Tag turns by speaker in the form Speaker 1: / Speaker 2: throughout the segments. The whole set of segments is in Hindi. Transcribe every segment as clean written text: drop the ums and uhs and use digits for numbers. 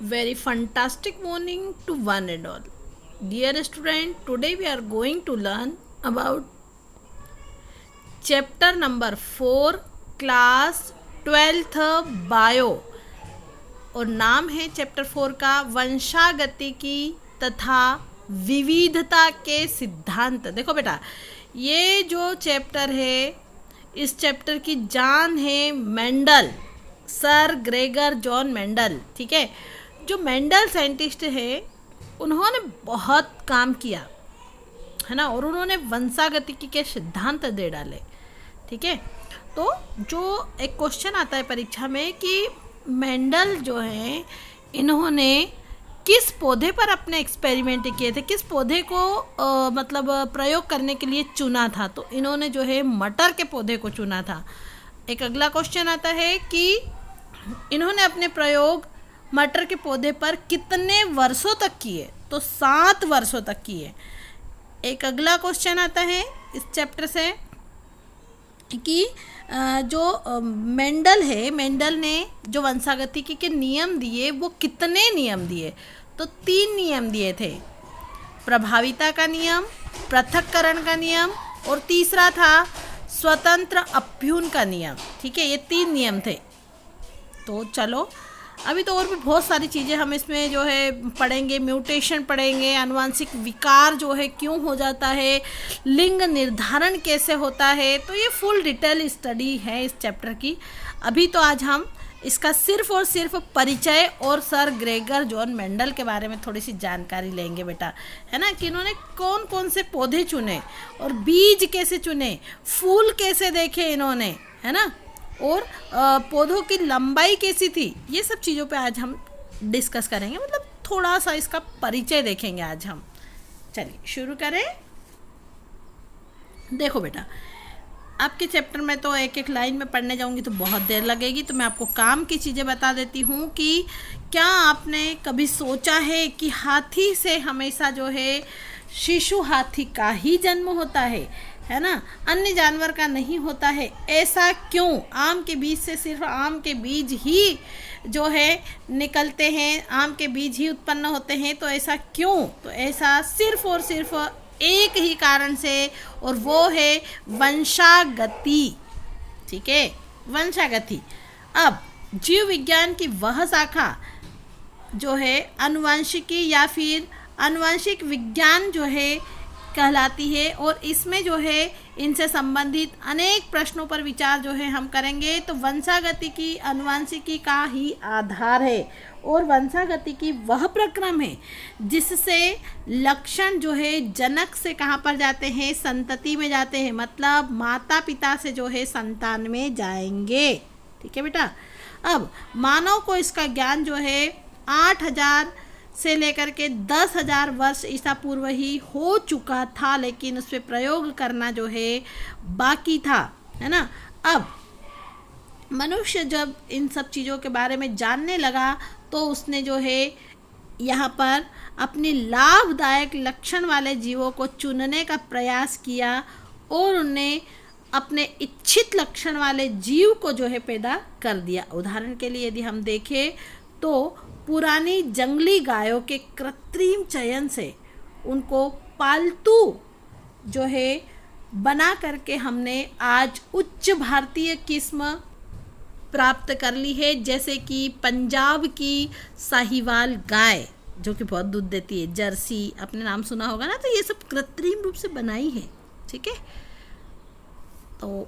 Speaker 1: Very fantastic morning to one and all. Dear student, today we are going to learn about chapter number 4, class 12th bio, और नाम है चैप्टर 4 का वंशागतिकी तथा विविधता के सिद्धांत। देखो बेटा, ये जो चैप्टर है, इस चैप्टर की जान है Mendel, sir Gregor John Mendel. ठीक है, जो मेंडल साइंटिस्ट है, उन्होंने बहुत काम किया है ना, और उन्होंने वंशागतिकी के सिद्धांत दे डाले। ठीक है, तो जो एक क्वेश्चन आता है परीक्षा में कि मेंडल जो है, इन्होंने किस पौधे पर अपने एक्सपेरिमेंट किए थे, किस पौधे को मतलब प्रयोग करने के लिए चुना था, तो इन्होंने जो है मटर के पौधे को चुना था। एक अगला क्वेश्चन आता है कि इन्होंने अपने प्रयोग मटर के पौधे पर कितने वर्षों तक किए, तो 7 वर्षों तक किए। एक अगला क्वेश्चन आता है इस चैप्टर से कि जो मेंडल है, मेंडल ने जो वंशागतिकी के नियम दिए, वो कितने नियम दिए, तो 3 नियम दिए थे। प्रभाविता का नियम, पृथक्करण का नियम, और तीसरा था स्वतंत्र अभ्यून का नियम। ठीक है, ये 3 नियम थे। तो चलो, अभी तो और भी बहुत सारी चीज़ें हम इसमें जो है पढ़ेंगे। म्यूटेशन पढ़ेंगे, आनुवंशिक विकार जो है क्यों हो जाता है, लिंग निर्धारण कैसे होता है, तो ये फुल डिटेल स्टडी है इस चैप्टर की। अभी तो आज हम इसका सिर्फ और सिर्फ परिचय और सर ग्रेगर जॉन मेंडल के बारे में थोड़ी सी जानकारी लेंगे बेटा, है ना, कि इन्होंने कौन कौन से पौधे चुने और बीज कैसे चुने, फूल कैसे देखे इन्होंने, है ना, और पौधों की लंबाई कैसी थी। ये सब चीज़ों पे आज हम डिस्कस करेंगे, मतलब थोड़ा सा इसका परिचय देखेंगे आज हम। चलिए शुरू करें। देखो बेटा, आपके चैप्टर में तो एक एक लाइन में पढ़ने जाऊंगी तो बहुत देर लगेगी, तो मैं आपको काम की चीज़ें बता देती हूँ कि क्या आपने कभी सोचा है कि हाथी से हमेशा जो है शिशु हाथी का ही जन्म होता है ना, अन्य जानवर का नहीं होता है। ऐसा क्यों? आम के बीज से सिर्फ आम के बीज ही जो है निकलते हैं, आम के बीज ही उत्पन्न होते हैं, तो ऐसा क्यों? तो ऐसा सिर्फ और सिर्फ एक ही कारण से, और वो है वंशागति। ठीक है, वंशागति। अब जीव विज्ञान की वह शाखा जो है आनुवंशिकी या फिर आनुवंशिक विज्ञान जो है कहलाती है, और इसमें जो है इनसे संबंधित अनेक प्रश्नों पर विचार जो है हम करेंगे। तो वंशागतिकी आनुवंशिकी का ही आधार है, और वंशागतिकी वह प्रक्रम है जिससे लक्षण जो है जनक से कहाँ पर जाते हैं, संतति में जाते हैं, मतलब माता पिता से जो है संतान में जाएंगे। ठीक है बेटा, अब मानव को इसका ज्ञान जो है 8000 से लेकर के 10,000 वर्ष ईसा पूर्व ही हो चुका था, लेकिन उस पर प्रयोग करना जो है बाकी था, है ना। अब मनुष्य जब इन सब चीज़ों के बारे में जानने लगा, तो उसने जो है यहाँ पर अपनी लाभदायक लक्षण वाले जीवों को चुनने का प्रयास किया, और उन्हें अपने इच्छित लक्षण वाले जीव को जो है पैदा कर दिया। उदाहरण के लिए यदि हम देखें तो पुरानी जंगली गायों के कृत्रिम चयन से उनको पालतू जो है बना करके हमने आज उच्च भारतीय किस्म प्राप्त कर ली है, जैसे कि पंजाब की साहिवाल गाय जो कि बहुत दूध देती है, जर्सी, आपने नाम सुना होगा ना, तो ये सब कृत्रिम रूप से बनाई है। ठीक है, तो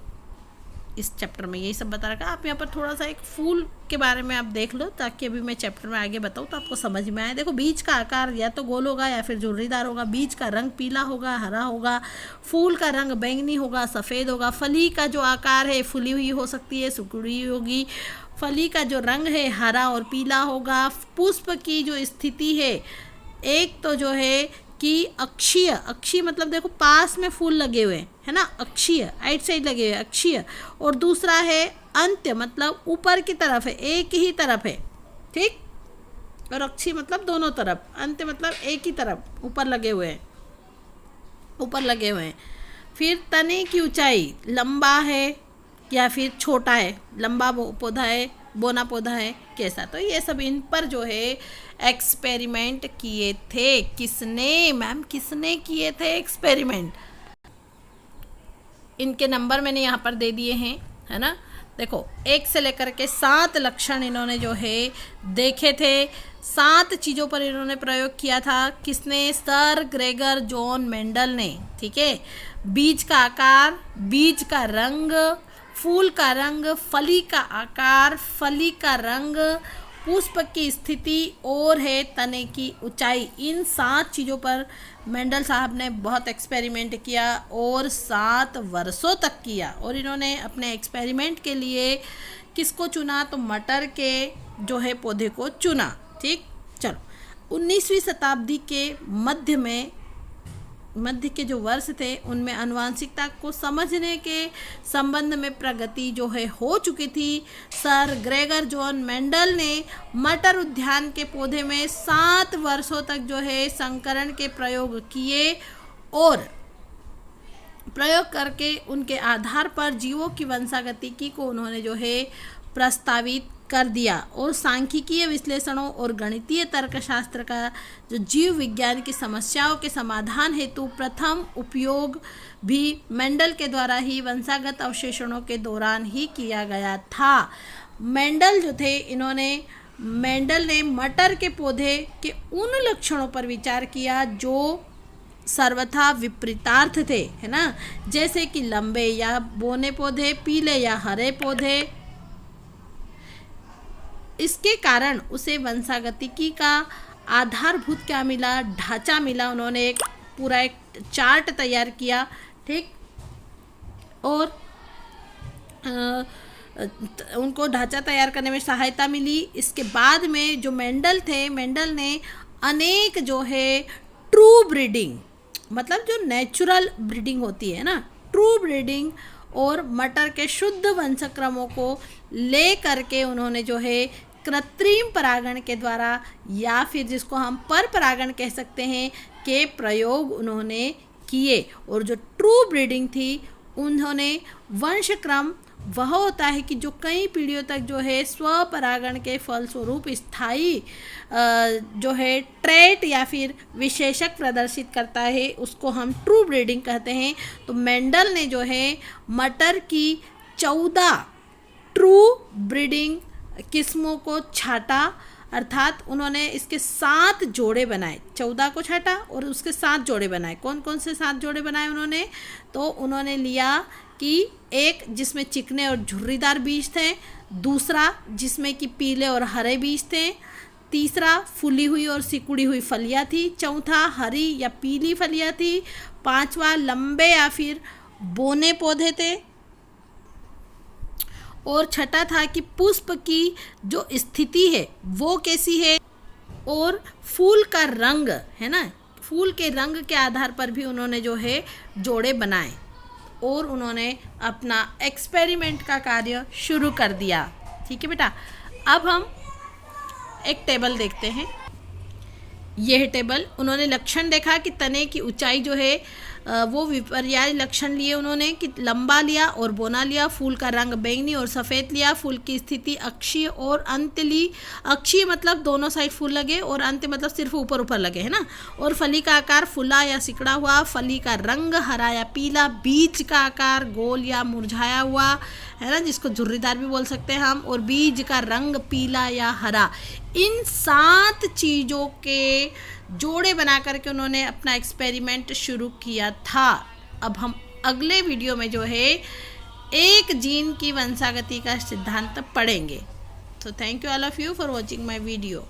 Speaker 1: इस चैप्टर में यही सब बता रखा। आप यहाँ पर थोड़ा सा एक फूल के बारे में आप देख लो, ताकि अभी मैं चैप्टर में आगे बताऊँ तो आपको समझ में आए। देखो, बीज का आकार या तो गोल होगा या फिर झुर्रीदार होगा, बीज का रंग पीला होगा, हरा होगा, फूल का रंग बैंगनी होगा, सफ़ेद होगा, फली का जो आकार है फुली हुई हो सकती है, सिकुड़ी हुई होगी, फली का जो रंग है हरा और पीला होगा। पुष्प की जो स्थिति है, एक तो जो है कि अक्षीय, अक्षीय मतलब देखो पास में फूल लगे हुए है ना, अक्षीय राइट साइड लगे हुए अक्षीय, और दूसरा है अंत्य मतलब ऊपर की तरफ है, एक ही तरफ है। ठीक, और अक्षीय मतलब दोनों तरफ, अंत्य मतलब एक ही तरफ ऊपर लगे हुए हैं, ऊपर लगे हुए हैं। फिर तने की ऊंचाई लंबा है या फिर छोटा है, लंबा पौधा है बोना पौधा है कैसा। तो ये सब इन पर जो है एक्सपेरिमेंट किए थे। किसने मैम, किसने किए थे एक्सपेरिमेंट? इनके नंबर मैंने यहाँ पर दे दिए हैं, है ना। देखो 1 से लेकर के 7 लक्षण इन्होंने जो है देखे थे। 7 चीज़ों पर इन्होंने प्रयोग किया था। किसने? सर ग्रेगर जॉन मेंडल ने। ठीक है। बीज का आकार, बीज का रंग, फूल का रंग, फली का आकार, फली का रंग, पुष्प की स्थिति और है तने की ऊंचाई। इन 7 चीज़ों पर मेंडल साहब ने बहुत एक्सपेरिमेंट किया और 7 वर्षों तक किया। और इन्होंने अपने एक्सपेरिमेंट के लिए किसको चुना? तो मटर के जो है पौधे को चुना। ठीक, चलो 19वीं शताब्दी के मध्य के जो वर्ष थे उनमें आनुवंशिकता को समझने के संबंध में प्रगति जो है हो चुकी थी। सर ग्रेगर जॉन मेंडल ने मटर उद्यान के पौधे में 7 वर्षों तक जो है संकरण के प्रयोग किए और प्रयोग करके उनके आधार पर जीवों की वंशागतिकी को उन्होंने जो है प्रस्तावित कर दिया। और सांख्यिकीय विश्लेषणों और गणितीय तर्कशास्त्र का जो जीव विज्ञान की समस्याओं के समाधान हेतु प्रथम उपयोग भी मेंडल के द्वारा ही वंशागत अवशेषणों के दौरान ही किया गया था। मेंडल जो थे, मेंडल ने मटर के पौधे के उन लक्षणों पर विचार किया जो सर्वथा विपरीतार्थ थे, है ना। जैसे कि लंबे या बोने पौधे, पीले या हरे पौधे। इसके कारण उसे वंशागतिकी का आधारभूत क्या मिला? ढांचा मिला। उन्होंने पूरा एक चार्ट तैयार किया। ठीक, और उनको ढांचा तैयार करने में सहायता मिली। इसके बाद में जो मेंडल थे, मेंडल ने अनेक जो है ट्रू ब्रीडिंग, मतलब जो नेचुरल ब्रीडिंग होती है ना, ट्रू ब्रीडिंग और मटर के शुद्ध वंशक्रमों को ले करके उन्होंने जो है कृत्रिम परागण के द्वारा या फिर जिसको हम पर परागण कह सकते हैं के प्रयोग उन्होंने किए। और जो ट्रू ब्रीडिंग थी, उन्होंने वंशक्रम वह होता है कि जो कई पीढ़ियों तक जो है स्वपरागण के फलस्वरूप स्थायी जो है ट्रेट या फिर विशेषक प्रदर्शित करता है, उसको हम ट्रू ब्रीडिंग कहते हैं। तो मेंडल ने जो है मटर की 14 ट्रू ब्रीडिंग किस्मों को छाटा, अर्थात उन्होंने इसके 7 जोड़े बनाए। 14 को छाटा और उसके 7 जोड़े बनाए। कौन कौन से 7 जोड़े बनाए उन्होंने? तो उन्होंने लिया कि एक जिसमें चिकने और झुर्रीदार बीज थे, दूसरा जिसमें कि पीले और हरे बीज थे, तीसरा फूली हुई और सिकुड़ी हुई फलियां थी, चौथा हरी या पीली फलियां थी, पांचवा लंबे या फिर बोने पौधे थे, और छठा था कि पुष्प की जो स्थिति है वो कैसी है, और फूल का रंग है ना, फूल के रंग के आधार पर भी उन्होंने जो है जोड़े बनाए और उन्होंने अपना एक्सपेरिमेंट का कार्य शुरू कर दिया। ठीक है बेटा, अब हम एक टेबल देखते हैं। यह टेबल उन्होंने लक्षण देखा कि तने की ऊंचाई जो है वो विपर्याय लक्षण लिए उन्होंने कि लंबा लिया और बोना लिया, फूल का रंग बैंगनी और सफ़ेद लिया, फूल की स्थिति अक्षीय और अंत ली। अक्षीय मतलब दोनों साइड फूल लगे और अंत मतलब सिर्फ ऊपर ऊपर लगे, है ना। और फली का आकार फुला या सिकड़ा हुआ, फली का रंग हरा या पीला, बीज का आकार गोल या मुरझाया हुआ, है ना, जिसको झुर्रीदार भी बोल सकते हैं हम, और बीज का रंग पीला या हरा। इन 7 चीज़ों के जोड़े बना करके उन्होंने अपना एक्सपेरिमेंट शुरू किया था। अब हम अगले वीडियो में जो है एक जीन की वंशागति का सिद्धांत पढ़ेंगे। तो thank you all of you for watching my video.